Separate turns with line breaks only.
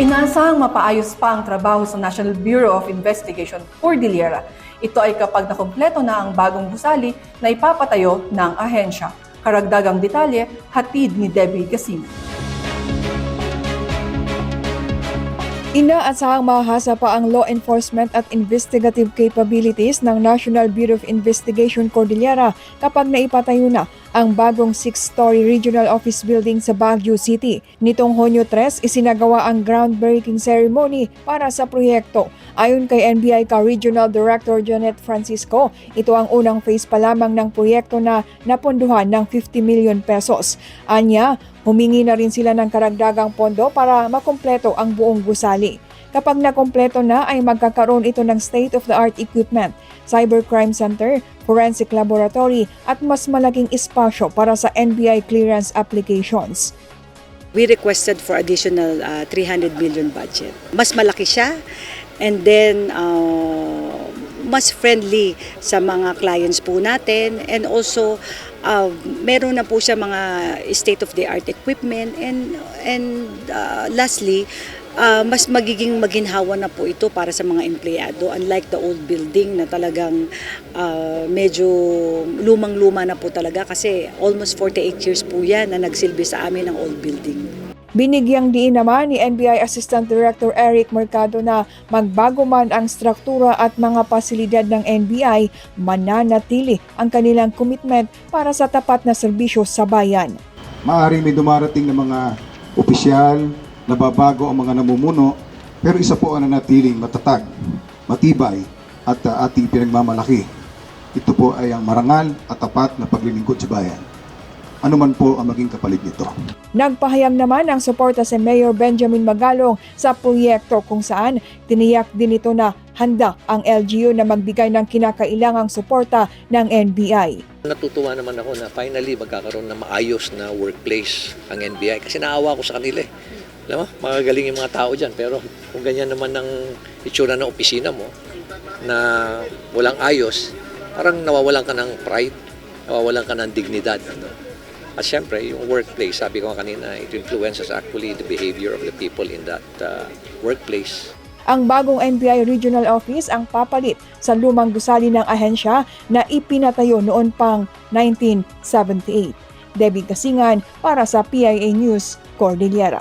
Inaasahang mapaayos pa ang trabaho sa National Bureau of Investigation Cordillera. Ito ay kapag nakumpleto na ang bagong gusali na ipapatayo ng ahensya. Karagdagang detalye, hatid ni Debbie Gasina.
Inaasahang mahasa pa ang law enforcement at investigative capabilities ng National Bureau of Investigation Cordillera kapag naipatayo na ang bagong 6-story regional office building sa Baguio City. Nitong Hunyo 3, isinagawa ang groundbreaking ceremony para sa proyekto. Ayon kay NBI Regional Director Janet Francisco, ito ang unang phase pa lamang ng proyekto na napondohan ng 50 million pesos. Anya, humingi na rin sila ng karagdagang pondo para makumpleto ang buong gusali. Kapag nakumpleto na ay magkakaroon ito ng state-of-the-art equipment, cybercrime center, forensic laboratory at mas malaking espasyo para sa NBI clearance applications.
We requested for additional 300 million budget. Mas malaki siya and then mas friendly sa mga clients po natin and also meron na po siya mga state-of-the-art equipment and lastly, mas magiging maginhawa na po ito para sa mga empleyado unlike the old building na talagang medyo lumang-luma na po talaga kasi almost 48 years po yan na nagsilbi sa amin ang old building.
Binigyang diin naman ni NBI Assistant Director Eric Mercado na magbago man ang struktura at mga pasilidad ng NBI, mananatili ang kanilang commitment para sa tapat na serbisyo sa bayan.
Maaaring may dumarating na mga opisyal, nababago ang mga namumuno, pero isa po ang nanatiling matatag, matibay at ating pinagmamalaki. Ito po ay ang marangal at tapat na paglilingkod sa bayan. Ano man po ang maging kapalit nito.
Nagpahayag naman ang suporta si Mayor Benjamin Magalong sa proyekto kung saan tiniyak din ito na handa ang LGU na magbigay ng kinakailangang suporta ng NBI.
Natutuwa naman ako na finally magkakaroon na maayos na workplace ang NBI kasi naawa ko sa kanila eh. Alam mo, magagaling yung mga tao dyan pero kung ganyan naman ang itsura ng opisina mo na walang ayos, parang nawawalan ka ng pride, nawawalan ka ng dignidad. At syempre, yung workplace, sabi ko kanina, it influences actually the behavior of the people in that workplace.
Ang bagong NBI Regional Office ang papalit sa lumang gusali ng ahensya na ipinatayo noon pang 1978. Debbie Kasingan para sa PIA News, Cordillera.